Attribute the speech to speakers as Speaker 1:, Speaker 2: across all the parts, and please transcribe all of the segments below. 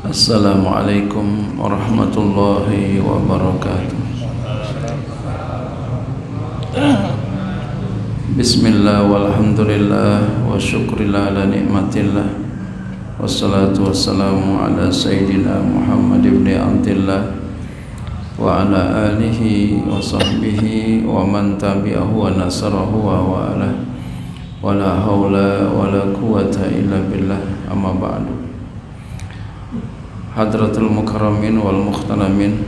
Speaker 1: Assalamualaikum warahmatullahi wabarakatuh. Bismillah walhamdulillah wa syukrillah ala nikmatillah. Wassalatu wassalamu ala sayyidina Muhammad ibn Abdillah wa ala alihi wa sahbihi wa man tabi'ahu wa nasarahu wa wa'ala. Wa la hawla wa la quwata illa billah, amma ba'du. Hadratul mukarramin wal mukhtalamin,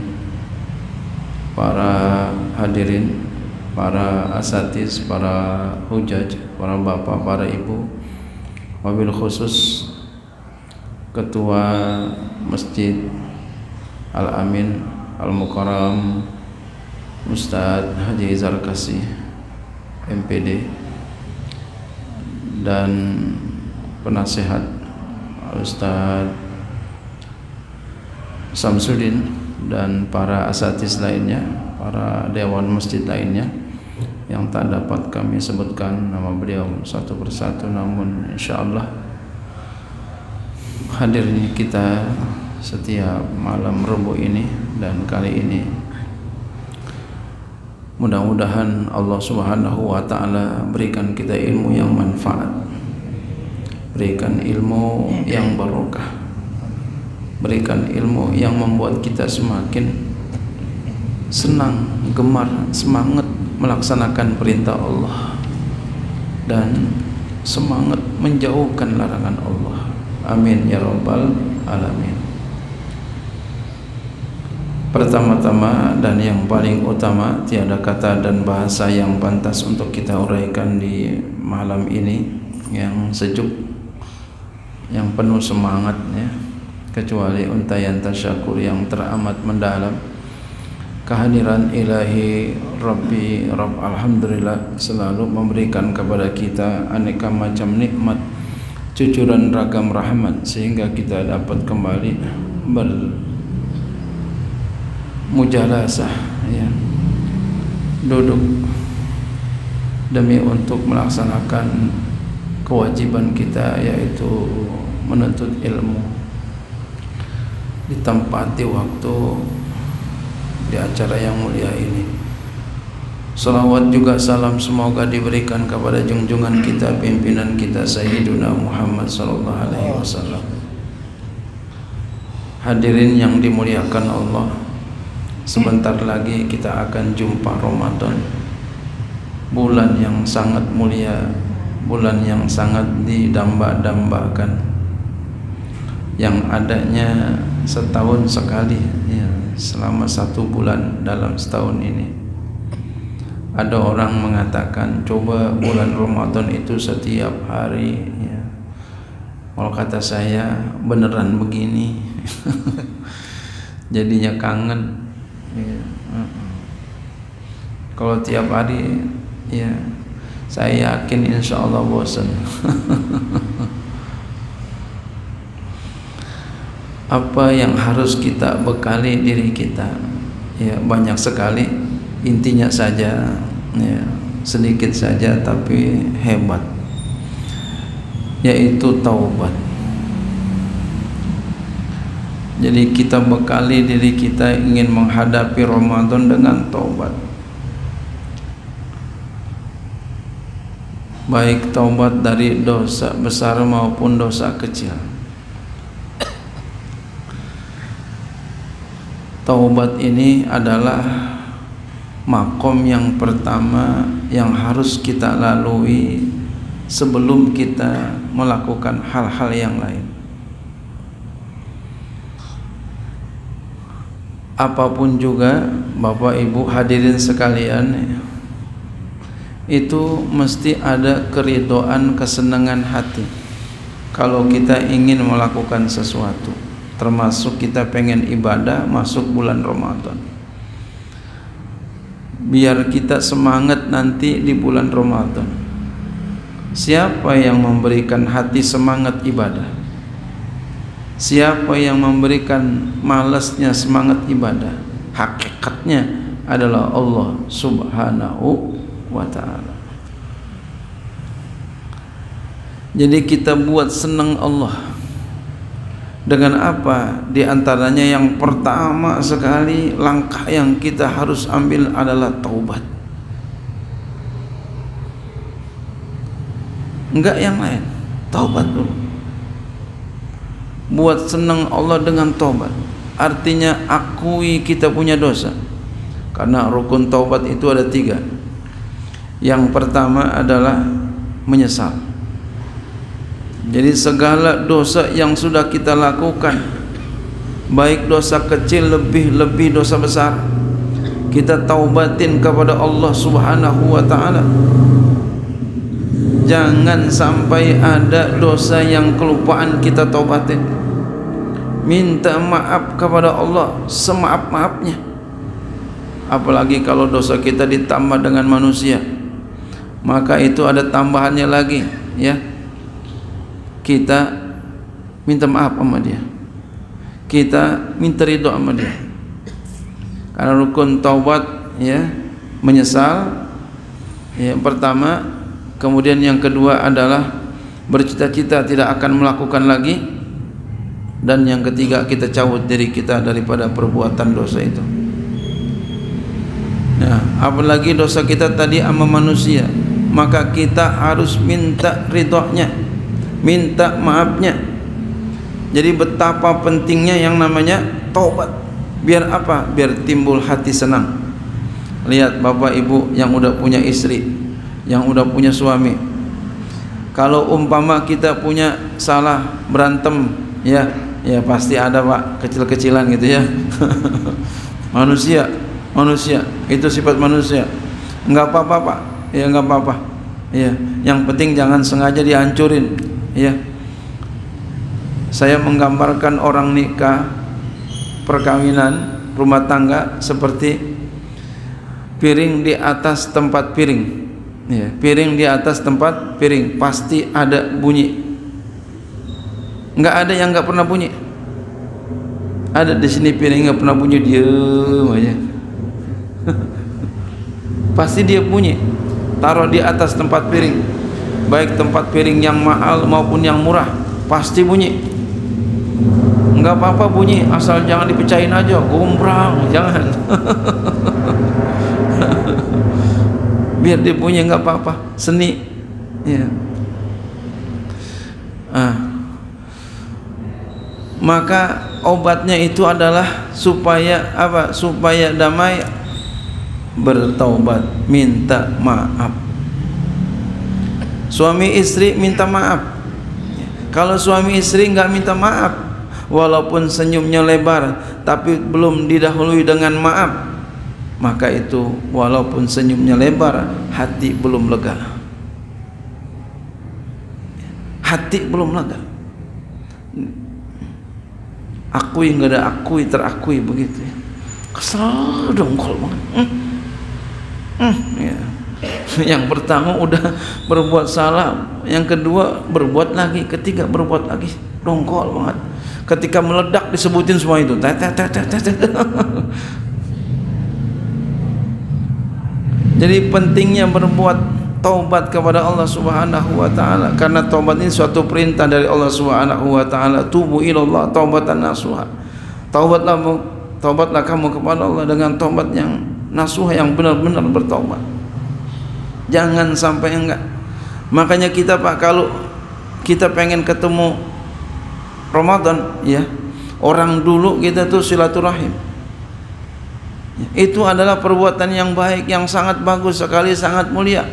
Speaker 1: para hadirin, para asatiz, para hujaj, para bapak, para ibu, wabil khusus Ketua Masjid Al-Amin Al-Mukarram Ustadz Haji Zarkasi MPD dan penasehat Ustadz Samsudin dan para asatiz lainnya, para dewan masjid lainnya yang tak dapat kami sebutkan nama beliau satu persatu, namun insyaallah hadir kita setiap malam Rabu ini. Dan kali ini mudah-mudahan Allah Subhanahu wa ta'ala berikan kita ilmu yang manfaat, berikan ilmu yang barokah, berikan ilmu yang membuat kita semakin senang, gemar, semangat melaksanakan perintah Allah dan semangat menjauhkan larangan Allah. Amin ya rabbal alamin. Pertama-tama dan yang paling utama, tiada kata dan bahasa yang pantas untuk kita uraikan di malam ini yang sejuk, yang penuh semangat ya, kecuali untayan tasyakur yang teramat mendalam. Kehadiran ilahi Rabbi Rabb alhamdulillah selalu memberikan kepada kita aneka macam nikmat, cucuran ragam rahmat, sehingga kita dapat kembali bermujalasah ya, duduk demi untuk melaksanakan kewajiban kita, yaitu menuntut ilmu, ditempati waktu di acara yang mulia ini. Salawat juga salam semoga diberikan kepada junjungan kita, pimpinan kita Sayyiduna Muhammad sallallahu alaihi wasallam. Hadirin yang dimuliakan Allah, sebentar lagi kita akan jumpa Ramadan, bulan yang sangat mulia, bulan yang sangat didamba-dambakan, yang adanya setahun sekali ya, selama 1 bulan dalam setahun ini. Ada orang mengatakan coba bulan Ramadan itu setiap hari ya. Kalau kata saya beneran begini jadinya kangen ya. Kalau tiap hari ya, saya yakin insya Allah bosan. Apa yang harus kita bekali diri kita ya, banyak sekali, intinya saja ya, sedikit saja tapi hebat, yaitu taubat. Jadi kita bekali diri kita ingin menghadapi Ramadan dengan taubat, baik taubat dari dosa besar maupun dosa kecil. Taubat ini adalah makom yang pertama yang harus kita lalui sebelum kita melakukan hal-hal yang lain. Apapun juga Bapak Ibu hadirin sekalian, itu mesti ada keridhaan, kesenangan hati kalau kita ingin melakukan sesuatu, termasuk kita pengen ibadah masuk bulan Ramadan. Biar kita semangat nanti di bulan Ramadan. Siapa yang memberikan hati semangat ibadah? Siapa yang memberikan malasnya semangat ibadah? Hakikatnya adalah Allah Subhanahu wa ta'ala. Jadi kita buat senang Allah, Dengan apa? Di antaranya yang pertama sekali, langkah yang kita harus ambil adalah taubat. Enggak yang lain, taubat dulu. Buat senang Allah dengan taubat. Artinya akui kita punya dosa. Karena rukun taubat itu ada 3. Yang pertama adalah menyesal. Jadi segala dosa yang sudah kita lakukan, baik dosa kecil lebih dosa besar, kita taubatin kepada Allah Subhanahu wa taala. Jangan sampai ada dosa yang kelupaan kita taubatin. Minta maaf kepada Allah semaaf-maafnya. Apalagi kalau dosa kita ditambah dengan manusia, maka itu ada tambahannya lagi, ya. Kita minta maaf sama dia, kita minta ridho sama dia. Karena rukun taubat, ya, menyesal, ya, pertama. Kemudian yang kedua adalah bercita-cita tidak akan melakukan lagi. Dan yang ketiga, kita cabut diri kita daripada perbuatan dosa itu. Nah, apalagi dosa kita tadi sama manusia, maka kita harus minta ridhonya, minta maafnya. Jadi betapa pentingnya yang namanya taubat. Biar apa? Biar timbul hati senang. Lihat bapak ibu yang udah punya istri, yang udah punya suami. Kalau umpama kita punya salah, berantem, ya pasti ada pak, kecil-kecilan gitu ya. manusia itu sifat manusia. Enggak apa-apa pak, ya enggak apa-apa, ya. Yang penting jangan sengaja dihancurin, ya. Saya menggambarkan orang nikah, perkawinan, rumah tangga seperti piring di atas tempat piring, ya. Piring di atas tempat piring pasti ada bunyi. Enggak ada yang enggak pernah bunyi. Ada di sini piring enggak pernah bunyi, diam aja. Pasti dia bunyi. Taruh di atas tempat piring, baik tempat piring yang mahal maupun yang murah, pasti bunyi. Enggak apa-apa bunyi, asal jangan dipecahin aja, gombrang, jangan. Biar dia bunyi enggak apa-apa, seni, ya. Maka obatnya itu adalah supaya apa? Supaya damai, bertaubat, minta maaf. Suami istri minta maaf. Kalau suami istri enggak minta maaf, walaupun senyumnya lebar tapi belum didahului dengan maaf, maka itu walaupun senyumnya lebar, hati belum lega. Hati belum lega. Akui enggak ada akui, terakui begitu ya. Kesal dongkol banget. Ya. Yang pertama udah berbuat salah, yang kedua berbuat lagi, ketiga berbuat lagi, dongkol banget. Ketika meledak disebutin semua itu. Jadi pentingnya berbuat taubat kepada Allah Subhanahu wa taala, karena taubat ini suatu perintah dari Allah Subhanahu wa taala. Tubu ilallah taubatan nasuha. Taubatlah kamu kepada Allah dengan taubat yang nasuha, yang benar-benar bertaubat. Jangan sampai enggak. Makanya kita Pak, kalau kita pengen ketemu Ramadan, ya, orang dulu kita tuh silaturahim. Itu adalah perbuatan yang baik, yang sangat bagus sekali, sangat mulia.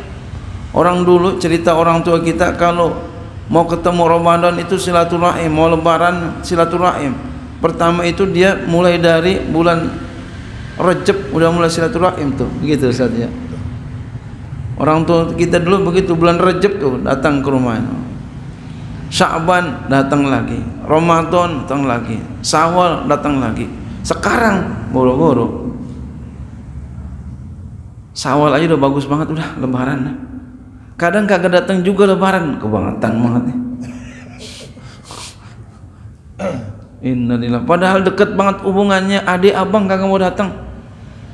Speaker 1: Orang dulu, cerita orang tua kita, kalau mau ketemu Ramadan itu silaturahim, mau lebaran silaturahim. Pertama itu dia mulai dari bulan Rajab udah mulai silaturahim tuh, begitu Ustaz ya. Orang tua kita dulu begitu, bulan Rajab tuh datang ke rumahnya. Sya'ban datang lagi, Ramadan datang lagi, Syawal datang lagi. Sekarang boro-boro Syawal aja udah bagus banget, udah lebaran. Kadang kagak datang juga lebaran, kebangetan banget nih. Innalillah. Padahal deket banget hubungannya, adik abang kagak mau datang.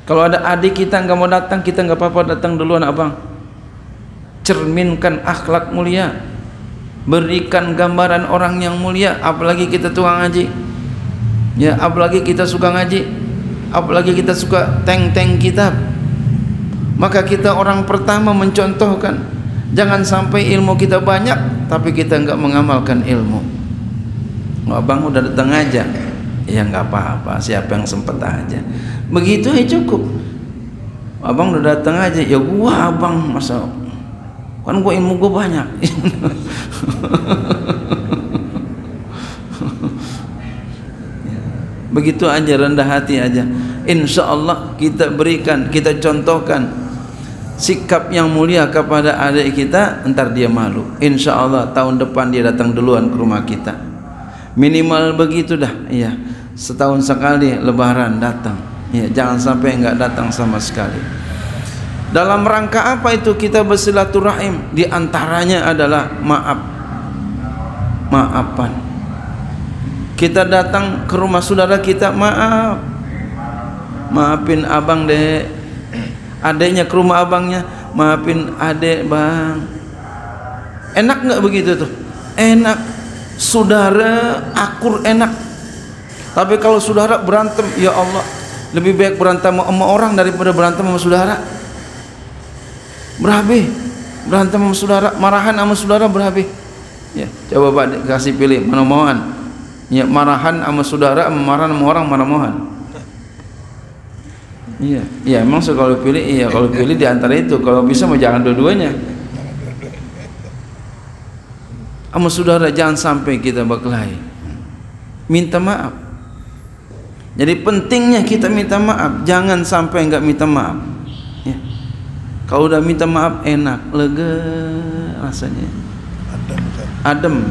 Speaker 1: Kalau ada adik kita nggak mau datang, kita nggak apa-apa, datang duluan abang. Cerminkan akhlak mulia. berikan gambaran orang yang mulia. Apalagi kita tukang ngaji, ya, apalagi kita suka ngaji, apalagi kita suka teng-teng kitab. Maka kita orang pertama mencontohkan, jangan sampai ilmu kita banyak tapi kita enggak mengamalkan ilmu. Abang udah datang aja, ya enggak apa-apa, siapa yang sempat aja, begitu ya cukup. Abang udah datang aja, ya gua abang, masa kan gua ilmu gua banyak. Begitu aja, rendah hati aja. Insya Allah kita berikan, kita contohkan sikap yang mulia kepada adik kita, entar dia malu. Insya Allah tahun depan dia datang duluan ke rumah kita, minimal begitu dah. Iya, setahun sekali lebaran datang, ya, jangan sampai enggak datang sama sekali. Dalam rangka apa itu kita bersilaturahim? Di antaranya adalah maafan. Kita datang ke rumah saudara kita, maafin abang dek, adeknya ke rumah abangnya, maafin adek bang. Enak nggak begitu tuh? Enak. Saudara akur enak. Tapi kalau saudara berantem, ya Allah, lebih baik berantem sama orang daripada berantem sama saudara. Berabe, berantem sama saudara, marahan sama saudara berabe. Ya, coba Pak kasih pilih mana mauan. Ya, marahan sama saudara, marahan sama orang, mana mauan. Iya, iya, emang kalau pilih, iya, kalau pilih di antara itu, kalau bisa mau jangan dua-duanya. Sama saudara jangan sampai kita berkelahi. Minta maaf. Jadi pentingnya kita minta maaf, jangan sampai enggak minta maaf. Ya. Kalau udah minta maaf enak, lega rasanya. Adem.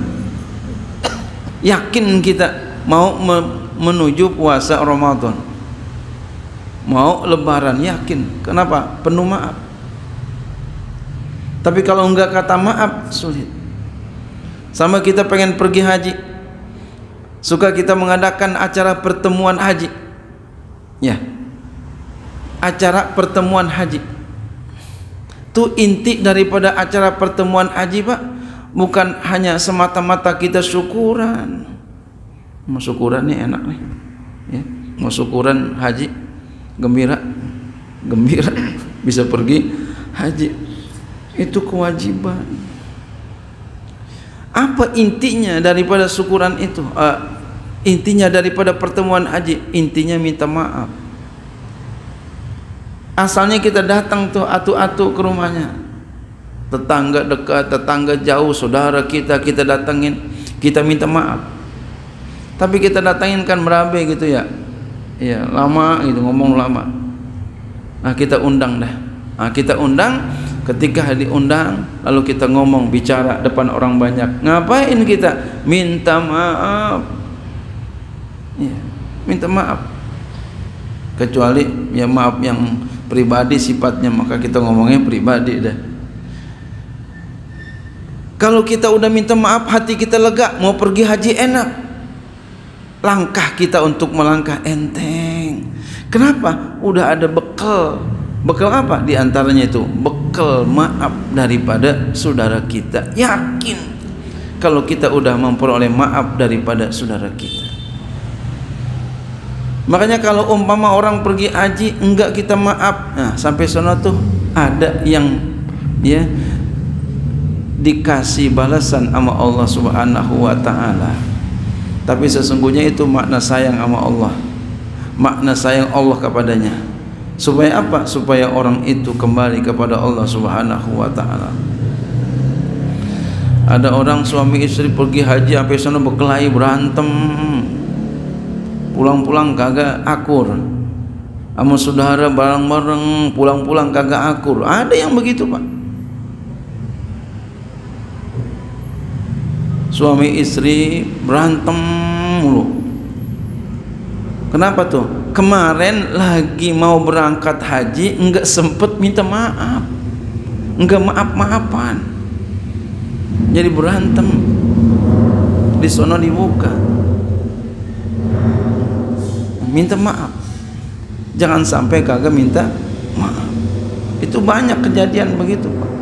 Speaker 1: Yakin kita mau menuju puasa Ramadan, mau lebaran, yakin. Kenapa? Penuh maaf. Tapi kalau enggak kata maaf, sulit. Sama kita pengen pergi haji, suka kita mengadakan acara pertemuan haji, ya, acara pertemuan haji. Itu inti daripada acara pertemuan haji, Pak. Bukan hanya semata-mata kita syukuran. Mau syukuran nih enak nih, ya. Mau syukuran haji, gembira bisa pergi haji, itu kewajiban. Apa intinya daripada syukuran itu? Intinya daripada pertemuan haji, intinya minta maaf. Asalnya kita datang tuh atu-atu ke rumahnya, tetangga dekat, tetangga jauh, saudara kita datangin, kita minta maaf. Tapi kita datangin kan berabe gitu ya, ya lama gitu, ngomong lama. Nah kita undang dah, kita undang. Ketika diundang, lalu kita ngomong, bicara depan orang banyak. Ngapain kita? Minta maaf. Ya, minta maaf. Kecuali ya maaf yang pribadi sifatnya, maka kita ngomongnya pribadi dah. Kalau kita udah minta maaf, hati kita lega, mau pergi haji enak. Langkah kita untuk melangkah enteng. Kenapa? Udah ada bekal. Bekal apa? Di antaranya itu bekal maaf daripada saudara kita. Yakin kalau kita udah memperoleh maaf daripada saudara kita. Makanya kalau umpama orang pergi haji enggak kita maaf, nah sampai sono tuh ada yang ya dikasih balasan sama Allah Subhanahu wa taala. Tapi sesungguhnya itu makna sayang sama Allah. Makna sayang Allah kepadanya. Supaya apa? Supaya orang itu kembali kepada Allah Subhanahu wa taala. Ada orang suami istri pergi haji sampai sana berkelahi, berantem. Pulang-pulang kagak akur. Sama saudara bareng-bareng, pulang-pulang kagak akur. Ada yang begitu, Pak. Suami istri berantem mulu. Kenapa tuh? Kemarin lagi mau berangkat haji enggak sempet minta maaf, enggak maaf-maafan, jadi berantem. Di sono dibuka, minta maaf. Jangan sampai kagak minta maaf. Itu banyak kejadian begitu, Pak.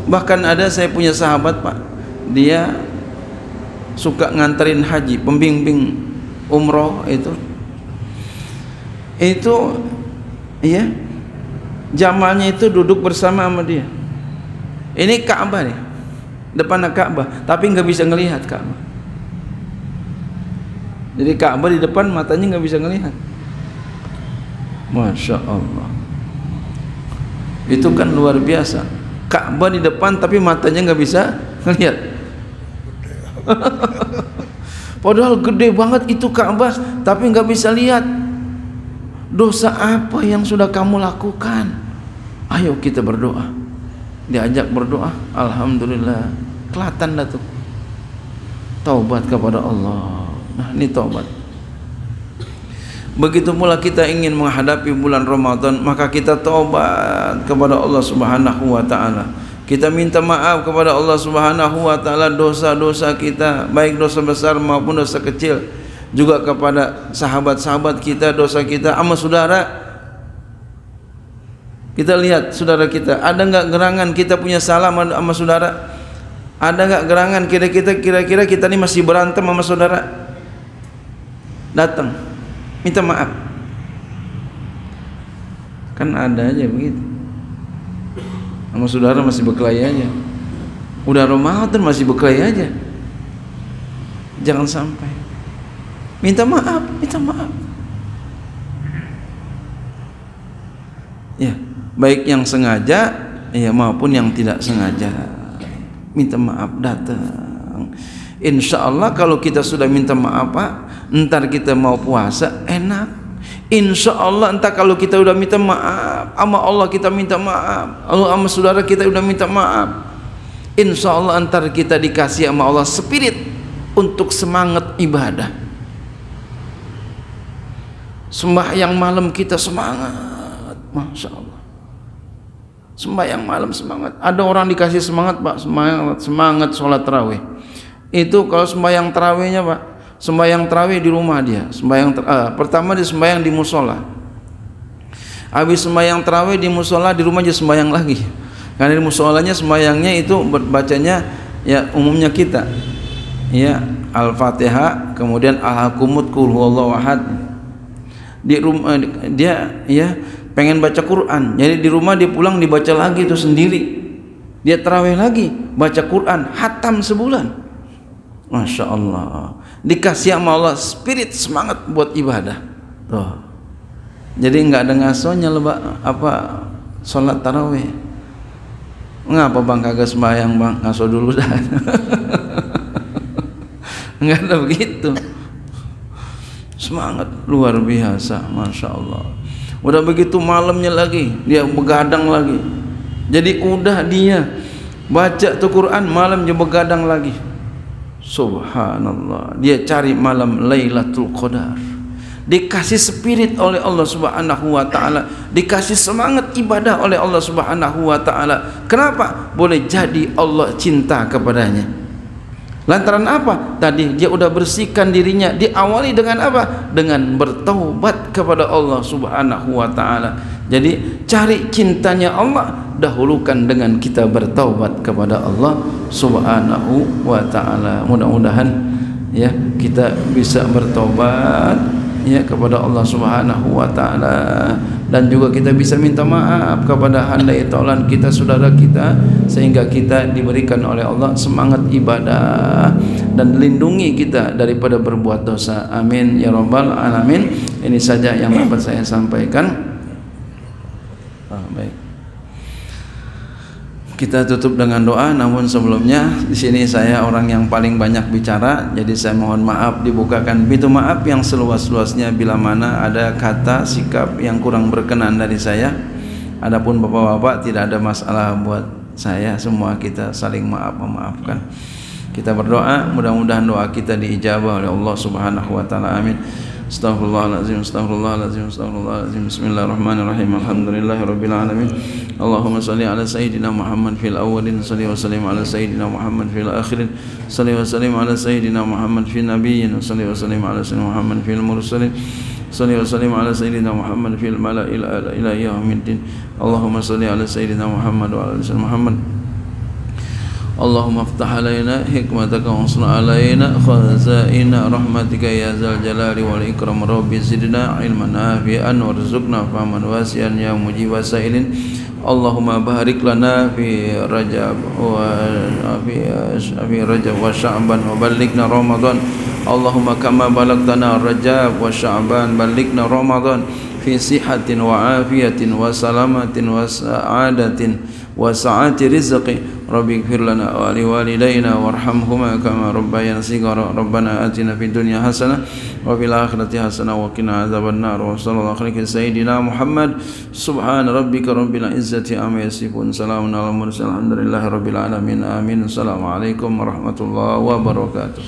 Speaker 1: Bahkan ada saya punya sahabat, Pak, dia suka nganterin haji, pembimbing umroh itu ya, jamalnya itu duduk bersama sama dia. Ini Ka'bah nih, depan Ka'bah, tapi nggak bisa ngelihat Ka'bah. Jadi Ka'bah di depan, matanya nggak bisa ngelihat. Masya Allah, itu kan luar biasa. Ka'bah di depan tapi matanya nggak bisa ngelihat. Padahal gede banget itu Ka'bah, tapi nggak bisa lihat. Dosa apa yang sudah kamu lakukan? Ayo kita berdoa. Diajak berdoa, alhamdulillah, kelihatan dah tuh taubat kepada Allah. Nah, ini taubat. Begitu pula kita ingin menghadapi bulan Ramadan, maka kita taubat kepada Allah Subhanahu wa taala. Kita minta maaf kepada Allah Subhanahu wa taala dosa-dosa kita, baik dosa besar maupun dosa kecil. Juga kepada sahabat-sahabat kita, dosa kita sama saudara. Kita lihat saudara kita, ada enggak gerangan kita punya salah sama saudara? Ada enggak gerangan kira-kira kita ini masih berantem sama saudara? Datang minta maaf. Kan ada aja begitu. Sama saudara masih berkelahi aja. Udah Ramadan masih berkelahi aja. Jangan sampai. Minta maaf, minta maaf. Ya, baik yang sengaja ya maupun yang tidak sengaja. Minta maaf, datang. Insya Allah kalau kita sudah minta maaf, Pak, ntar kita mau puasa enak. Insya Allah entar kalau kita udah minta maaf sama Allah, kita minta maaf, Allah sama saudara kita udah minta maaf, insya Allah entar kita dikasih sama Allah spirit untuk semangat ibadah. Sembahyang malam kita semangat, Masya Allah. Sembahyang malam semangat. Ada orang dikasih semangat, Pak, semangat sholat tarawih. Itu kalau sembahyang tarawihnya, Pak, sembahyang tarawih di rumah dia. Pertama dia sembahyang di musola. Habis sembahyang tarawih di musola, di rumah dia sembahyang lagi. Karena di musolanya sembahyangnya itu bacanya ya umumnya kita, ya Al-Fatihah, kemudian Al-Hakumut, Qul huwallahu ahad. Di rumah dia ya pengen baca Quran, jadi di rumah dia pulang dibaca lagi itu sendiri. Dia tarawih lagi, baca Quran, khatam sebulan. Masya Allah, dikasih sama Allah spirit semangat buat ibadah. Tuh. Jadi nggak ada ngasonya loh, apa sholat tarawih. Ngapa bang kagak sembahyang bang, ngaso dulu dah. Nggak ada begitu. Semangat luar biasa, Masya Allah. Udah begitu malamnya lagi dia begadang lagi. Jadi udah dia baca tuh Quran, malam dia begadang lagi. Subhanallah, dia cari malam Lailatul Qadar. Dikasih spirit oleh Allah Subhanahu wa taala, dikasih semangat ibadah oleh Allah Subhanahu wa taala. Kenapa? Boleh jadi Allah cinta kepadanya. Lantaran apa? Tadi dia udah bersihkan dirinya. Diawali dengan apa? Dengan bertaubat kepada Allah Subhanahu wa taala. Jadi cari cintanya Allah, dahulukan dengan kita bertaubat kepada Allah Subhanahu wa taala. Mudah-mudahan ya kita bisa bertobat ya kepada Allah Subhanahu wa taala, dan juga kita bisa minta maaf kepada handai taulan kita, saudara kita, sehingga kita diberikan oleh Allah semangat ibadah dan lindungi kita daripada berbuat dosa. Amin ya rabbal alamin. Ini saja yang dapat saya sampaikan. Baik. Kita tutup dengan doa, namun sebelumnya di sini saya orang yang paling banyak bicara, jadi saya mohon maaf, dibukakan pintu maaf yang seluas-luasnya bila mana ada kata sikap yang kurang berkenan dari saya. Adapun bapak-bapak tidak ada masalah buat saya, semua kita saling memaafkan. Kita berdoa, mudah-mudahan doa kita diijabah oleh Allah Subhanahu wa taala. Amin. Astaghfirullahaladzim, astaghfirullahaladzim, astaghfirullahaladzim. Bismillahirrahmanirrahim. Alhamdulillahirabbil alamin. Allahumma shalli ala sayyidina Muhammad fil awwalin, shalli wa sallim ala sayyidina Muhammad fil akhirin, shalli wa sallim ala sayyidina Muhammad fil nabiyyin, shalli wa sallim ala sayyidina Muhammad fil mursalin, shalli wa sallim ala sayyidina Muhammad fil mala'il a'la ila yaumiddin. Allahumma shalli ala sayyidina Muhammad wa ala sayyidina Muhammad اللهم افتح علينا حكمتك وانصر علينا خزائن رحمتك يا ذا الجلال والإكرام رب زدنا علما نافعا وارزقنا فهما واسعا يا مجيب السائلين اللهم بارك لنا في رجب وفي رجب وشعبان وبلغنا رمضان اللهم كما بلغتنا رجب وشعبان بلغنا رمضان في صحة وعافية وسلامة وسعادة وسعة رزق ربي اغفر لنا ولوالدينا وارحمهما كما ربيانا صغارا ربنا آتنا في الدنيا حسنة وفي الآخرة حسنة وقنا عذاب النار وصلى الله على سيدنا محمد سبحان ربك رب العزة عما يصفون سلام على المرسلين الحمد لله رب العالمين آمين السلام عليكم ورحمة الله وبركاته.